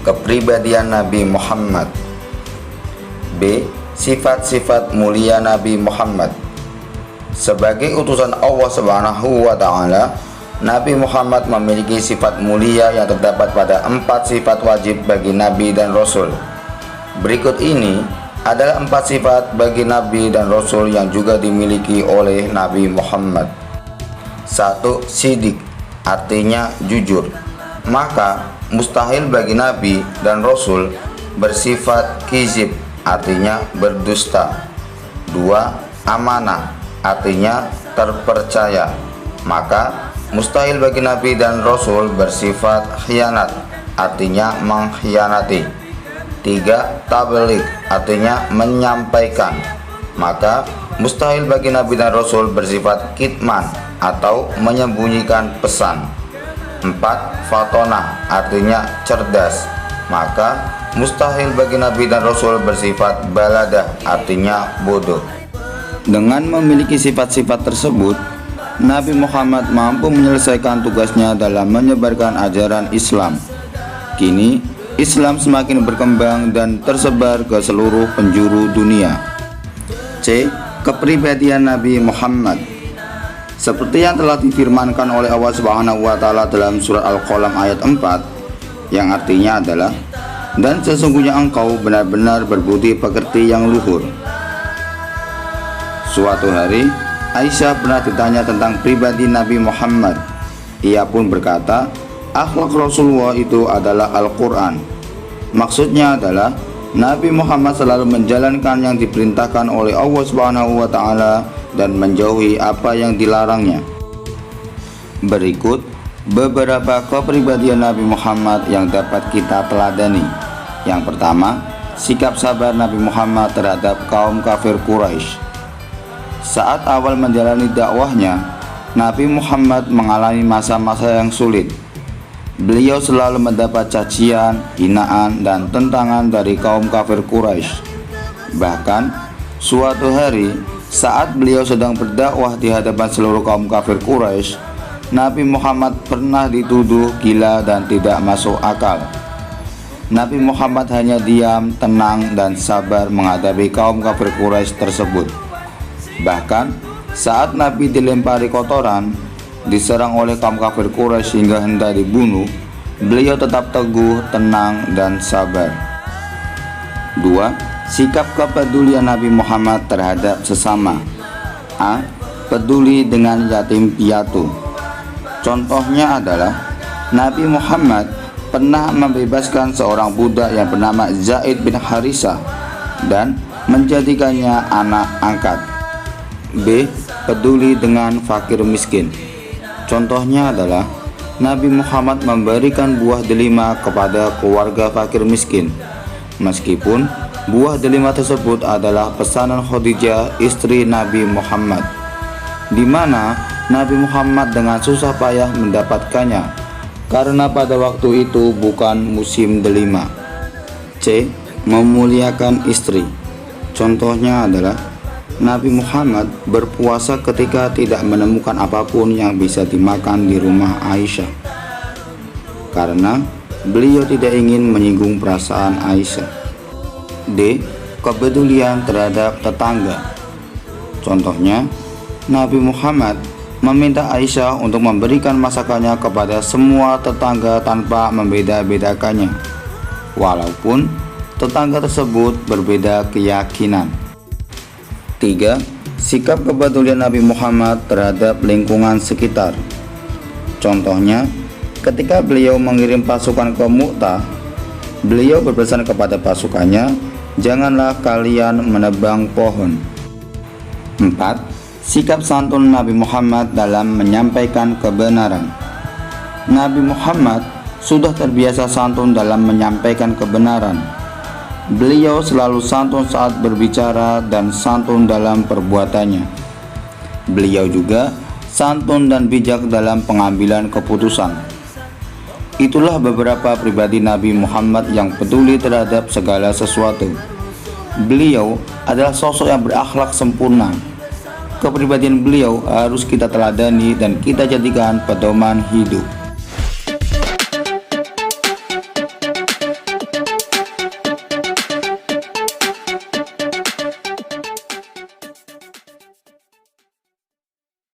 kepribadian Nabi Muhammad. B. Sifat-sifat mulia Nabi Muhammad. Sebagai utusan Allah Subhanahu wa Ta'ala, Nabi Muhammad memiliki sifat mulia yang terdapat pada 4 sifat wajib bagi Nabi dan Rasul. Berikut ini adalah 4 sifat bagi Nabi dan Rasul yang juga dimiliki oleh Nabi Muhammad. 1. Sidik, artinya jujur. Maka mustahil bagi Nabi dan Rasul bersifat kizib, artinya berdusta. 2. Amanah, artinya terpercaya. Maka mustahil bagi Nabi dan Rasul bersifat khianat, artinya mengkhianati. 3. Tabligh, artinya menyampaikan. Maka mustahil bagi Nabi dan Rasul bersifat kitman atau menyembunyikan pesan. 4. Fatonah, artinya cerdas. Maka mustahil bagi Nabi dan Rasul bersifat baladah, artinya bodoh. Dengan memiliki sifat-sifat tersebut, Nabi Muhammad mampu menyelesaikan tugasnya dalam menyebarkan ajaran Islam. Kini, Islam semakin berkembang dan tersebar ke seluruh penjuru dunia. C. Kepribadian Nabi Muhammad. Seperti yang telah difirmankan oleh Allah Subhanahu wa Ta'ala dalam surat Al-Qalam ayat 4, yang artinya adalah, dan sesungguhnya engkau benar-benar berbudi pekerti yang luhur. Suatu hari, Aisyah pernah ditanya tentang pribadi Nabi Muhammad. Ia pun berkata, akhlak Rasulullah itu adalah Al-Quran. Maksudnya adalah Nabi Muhammad selalu menjalankan yang diperintahkan oleh Allah Subhanahu wa Ta'ala dan menjauhi apa yang dilarangnya. Berikut beberapa kepribadian Nabi Muhammad yang dapat kita teladani. Yang pertama, sikap sabar Nabi Muhammad terhadap kaum kafir Quraisy. Saat awal menjalani dakwahnya, Nabi Muhammad mengalami masa-masa yang sulit. Beliau selalu mendapat cacian, hinaan, dan tentangan dari kaum kafir Quraisy. Bahkan, suatu hari saat beliau sedang berdakwah di hadapan seluruh kaum kafir Quraisy, Nabi Muhammad pernah dituduh gila dan tidak masuk akal. Nabi Muhammad hanya diam, tenang, dan sabar menghadapi kaum kafir Quraisy tersebut. Bahkan saat Nabi dilempari kotoran, diserang oleh kaum kafir Quraisy hingga hendak dibunuh, beliau tetap teguh, tenang, dan sabar. 2. Sikap kepedulian Nabi Muhammad terhadap sesama. A. Peduli dengan yatim piatu. Contohnya adalah Nabi Muhammad pernah membebaskan seorang budak yang bernama Zaid bin Harisah dan menjadikannya anak angkat. B. Peduli dengan fakir miskin. Contohnya adalah Nabi Muhammad memberikan buah delima kepada keluarga fakir miskin, meskipun buah delima tersebut adalah pesanan Khadijah, istri Nabi Muhammad, di mana Nabi Muhammad dengan susah payah mendapatkannya karena pada waktu itu bukan musim delima. C. Memuliakan istri. Contohnya adalah Nabi Muhammad berpuasa ketika tidak menemukan apapun yang bisa dimakan di rumah Aisyah, karena beliau tidak ingin menyinggung perasaan Aisyah. D. Kepedulian terhadap tetangga. Contohnya, Nabi Muhammad meminta Aisyah untuk memberikan masakannya kepada semua tetangga tanpa membeda-bedakannya, walaupun tetangga tersebut berbeda keyakinan. 3. Sikap kepedulian Nabi Muhammad terhadap lingkungan sekitar. Contohnya, ketika beliau mengirim pasukan ke Mu'tah, beliau berpesan kepada pasukannya, janganlah kalian menebang pohon. 4. Sikap santun Nabi Muhammad dalam menyampaikan kebenaran. Nabi Muhammad sudah terbiasa santun dalam menyampaikan kebenaran. Beliau selalu santun saat berbicara dan santun dalam perbuatannya. Beliau juga santun dan bijak dalam pengambilan keputusan. Itulah beberapa pribadi Nabi Muhammad yang peduli terhadap segala sesuatu. Beliau adalah sosok yang berakhlak sempurna. Kepribadian beliau harus kita teladani dan kita jadikan pedoman hidup.